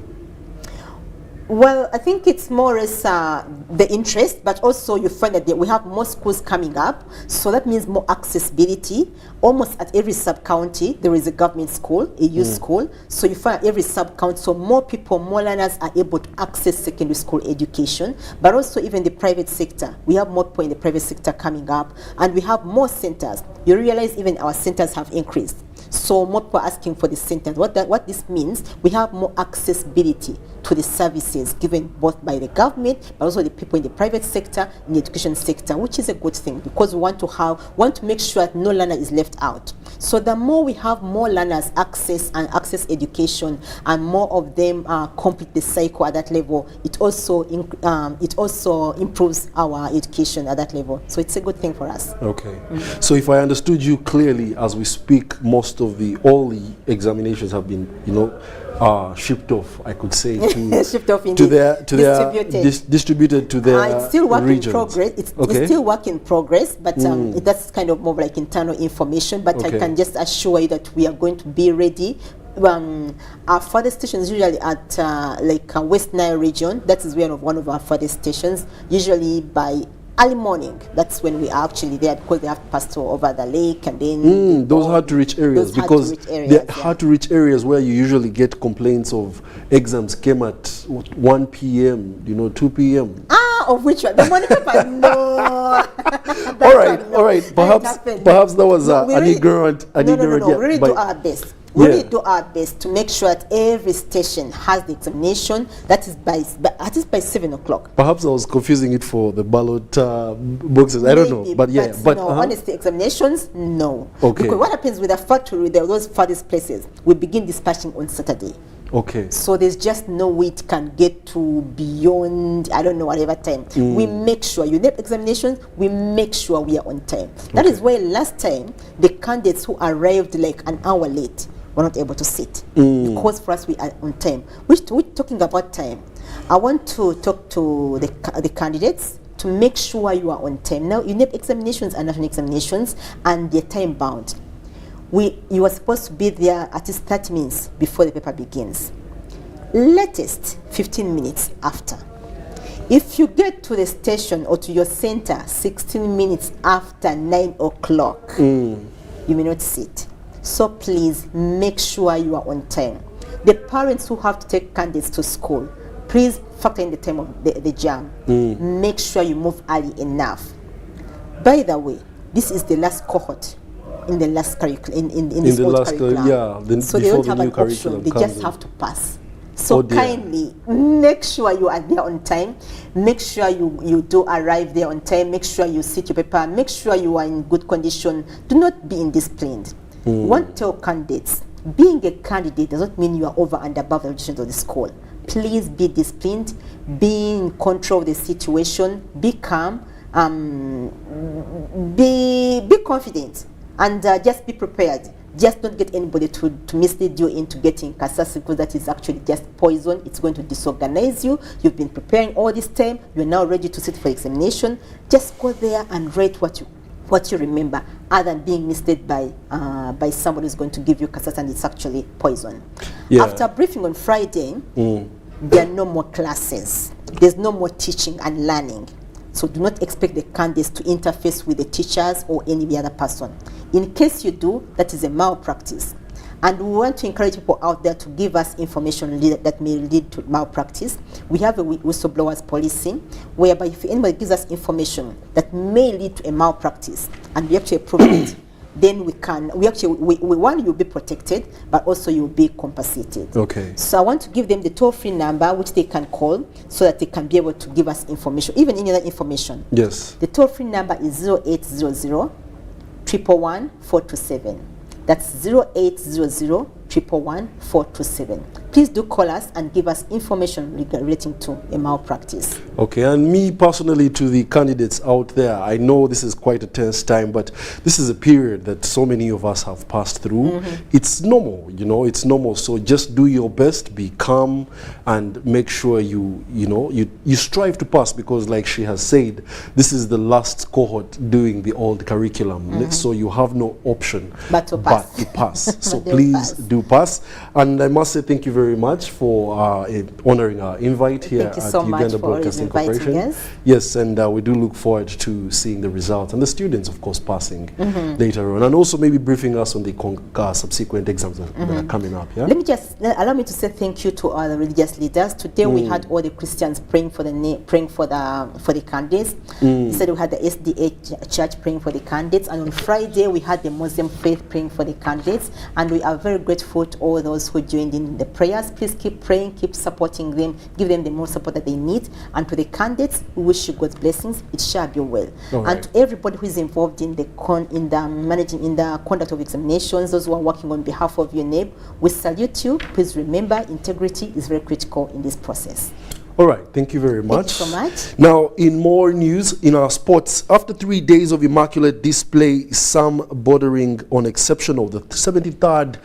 Well, I think it's more or less the interest, but also you find that we have more schools coming up, so that means more accessibility. Almost at every sub-county, there is a government school, a youth school, so you find every sub-county, so more people, more learners are able to access secondary school education, but also even the private sector. We have more people in the private sector coming up, and we have more centers. You realize even our centers have increased. So more people are asking for the centers. What this means, we have more accessibility to the services given both by the government, but also the people in the private sector, in the education sector, which is a good thing because we want to make sure that no learner is left out. So the more we have more learners access education, and more of them complete the cycle at that level, it also improves our education at that level. So it's a good thing for us. Okay. So if I understood you clearly, as we speak, all the examinations have been, shipped off, I could say, distributed to their it's still work regions. in progress. It's still work in progress, but that's kind of more like internal information. But I can just assure you that we are going to be ready. Our furthest stations usually at West Nile region. That is one of our furthest stations. Usually by early morning, that's when we are actually there because they have to pass over the lake and then those hard to reach areas, because they're hard to reach areas where you usually get complaints of exams came at 1 p.m. 2 p.m. Of which one? The morning paper? No. all right. Perhaps that was an ignorant. No. We really do our best. We really do our best to make sure that every station has the examination. That is by 7 o'clock. Perhaps I was confusing it for the ballot boxes. I don't know, but no, honestly, examinations, no. Okay. Because what happens with the factory, those farthest places, we begin dispatching on Saturday. Okay. So there's just no way it can get to beyond, I don't know, whatever time. We make sure, examinations, we make sure we are on time. That is why last time, the candidates who arrived like an hour late were not able to sit. Because for us, we are on time. We're talking about time. I want to talk to the candidates to make sure you are on time. Now, examinations are national examinations, and they're time bound. You are supposed to be there at least 30 minutes before the paper begins. Latest 15 minutes after. If you get to the station or to your center 16 minutes after 9 o'clock, you may not sit. So please make sure you are on time. The parents who have to take candidates to school, please factor in the time of the jam. Make sure you move early enough. By the way, this is the last cohort in the last curriculum, in this old curriculum. So they don't have an option, they just have to pass. So kindly make sure you are there on time. Make sure you do arrive there on time. Make sure you sit your paper. Make sure you are in good condition. Do not be indisciplined. Want to tell candidates, being a candidate does not mean you are over and above the regulations of the school. Please be disciplined, be in control of the situation, be calm, be confident, and just be prepared. Just don't get anybody to mislead you into getting Kasasi, because that is actually just poison. It's going to disorganize you. You've been preparing all this time. You're now ready to sit for examination. Just go there and write what you remember, other than being misled by somebody who's going to give you Kasasi and it's actually poison. After briefing on Friday, there are no more classes. There's no more teaching and learning. So do not expect the candidates to interface with the teachers or any other person. In case you do, that is a malpractice. And we want to encourage people out there to give us information that may lead to malpractice. We have a whistleblowers policy, whereby if anybody gives us information that may lead to a malpractice, and we actually prove it, then you'll be protected, but also you'll be compensated. Okay. So I want to give them the toll-free number which they can call so that they can be able to give us information, even any other information. Yes. The toll-free number is 0800 111 427. That's 0800 111 427. Please do call us and give us information relating to a malpractice. Okay, and me personally, to the candidates out there, I know this is quite a tense time, but this is a period that so many of us have passed through. It's normal, it's normal. So just do your best, be calm, and make sure you strive to pass, because like she has said, this is the last cohort doing the old curriculum. So you have no option but to pass. So please do pass. And I must say thank you very very much for honoring our invite here Thank you at so much Uganda for Broadcasting inviting Corporation. us. Yes, and we do look forward to seeing the results and the students, of course, passing later on, and also maybe briefing us on the subsequent exams that are coming up. Yeah. Let me just allow me to say thank you to all the religious leaders. Today we had all the Christians praying for the candidates. Instead we had the SDA church praying for the candidates, and on Friday we had the Muslim faith praying for the candidates. And we are very grateful to all those who joined in the prayers. Please keep praying, keep supporting them, give them the more support that they need. And to the candidates, we wish you God's blessings. It shall be well. And to everybody who is involved in the conduct of examinations, those who are working on behalf of your name, we salute you. Please remember, integrity is very critical in this process. All right, thank you very much. Thank you so much. Now, in more news in our sports, after 3 days of immaculate display, some bordering on exceptional, the 73rd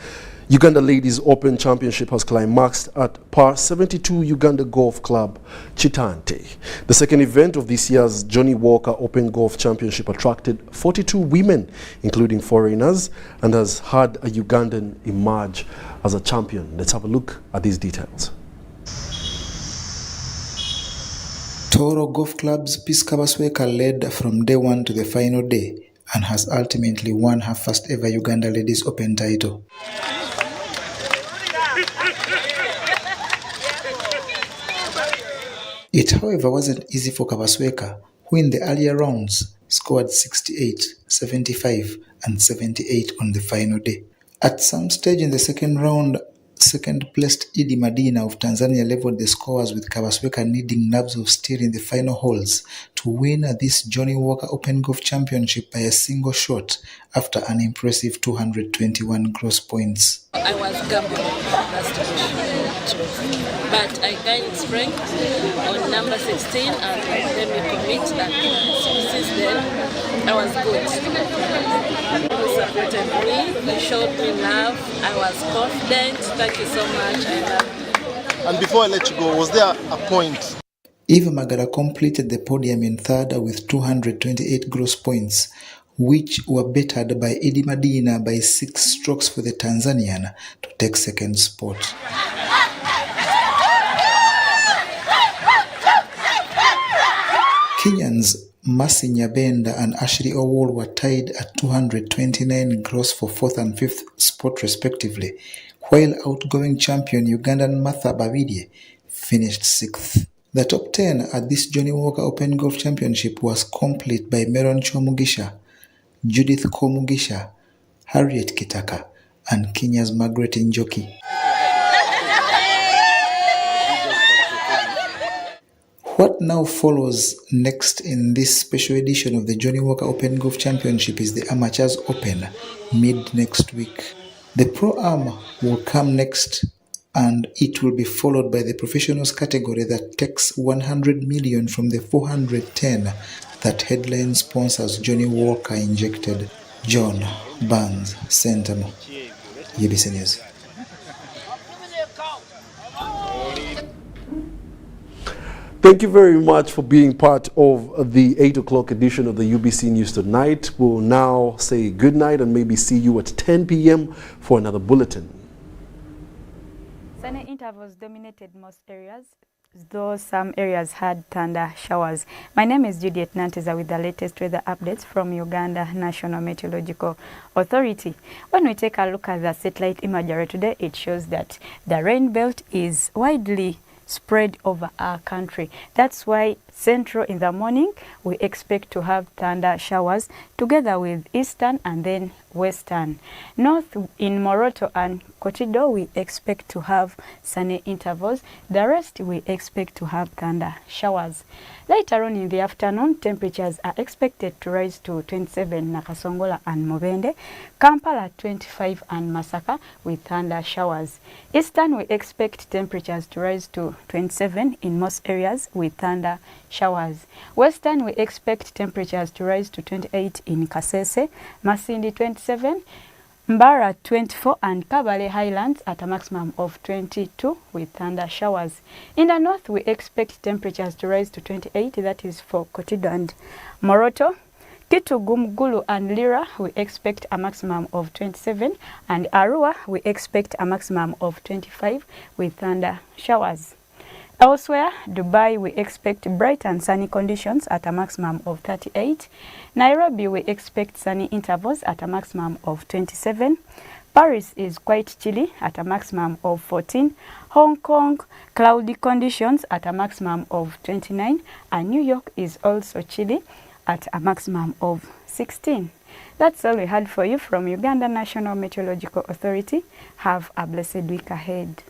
Uganda Ladies Open Championship has climaxed at Par 72 Uganda Golf Club, Chitante. The second event of this year's Johnny Walker Open Golf Championship attracted 42 women, including foreigners, and has had a Ugandan emerge as a champion. Let's have a look at these details. Toro Golf Club's Peace Kabasweka led from day one to the final day and has ultimately won her first ever Uganda Ladies Open title. It, however, wasn't easy for Kabasweka, who in the earlier rounds scored 68, 75 and 78 on the final day. At some stage in the second round, second-placed Idi Madina of Tanzania leveled the scores, with Kabasweka needing nerves of steel in the final holes to win this Johnny Walker Open Golf Championship by a single shot after an impressive 221 gross points. I was gambling, that's the truth. But I gained strength on number 16 and let me commit that since then I was good. You supported me, you showed me love, I was confident. Thank you so much, I love you. And before I let you go, was there a point? Eva Magara completed the podium in third with 228 gross points, which were bettered by Idi Madina by 6 strokes for the Tanzanian to take second spot. Kenyans Mercy Nyabenda and Ashley Owol were tied at 229 gross for 4th and 5th spot respectively, while outgoing champion Ugandan Martha Babidye finished 6th. The top 10 at this Johnny Walker Open Golf Championship was complete by Meron Chomugisha, Judith Komugisha, Harriet Kitaka, and Kenya's Margaret Njoki. What now follows next in this special edition of the Johnny Walker Open Golf Championship is the Amateurs Open mid next week. The Pro-Am will come next, and it will be followed by the Professionals category that takes 100 million from the 410 that headline sponsors Johnny Walker injected. John Barnes, Sentamo, UBC News. Thank you very much for being part of the 8 o'clock edition of the UBC News tonight. We'll now say good night and maybe see you at 10 p.m. for another bulletin. Sunny intervals dominated most areas, though some areas had thunder showers. My name is Juliet Nanteza with the latest weather updates from Uganda National Meteorological Authority. When we take a look at the satellite imagery today, it shows that the rain belt is widely spread over our country. That's why central in the morning we expect to have thunder showers together with eastern and then western. North in Moroto and Kotido we expect to have sunny intervals. The rest we expect to have thunder showers. Later on in the afternoon, temperatures are expected to rise to 27 Nakasongola and Mubende, Kampala 25 and Masaka with thunder showers. Eastern we expect temperatures to rise to 27 in most areas with thunder showers. Western we expect temperatures to rise to 28 in Kasese, Masindi 27, Mbara 24 and Kabale Highlands at a maximum of 22 with thunder showers. In the north we expect temperatures to rise to 28, that is for Kotido and Moroto, Kitgum, Gulu and Lira, we expect a maximum of 27, and Arua, we expect a maximum of 25 with thunder showers. Elsewhere, Dubai, we expect bright and sunny conditions at a maximum of 38. Nairobi, we expect sunny intervals at a maximum of 27. Paris is quite chilly at a maximum of 14. Hong Kong, cloudy conditions at a maximum of 29. And New York is also chilly at a maximum of 16. That's all we had for you from Uganda National Meteorological Authority. Have a blessed week ahead.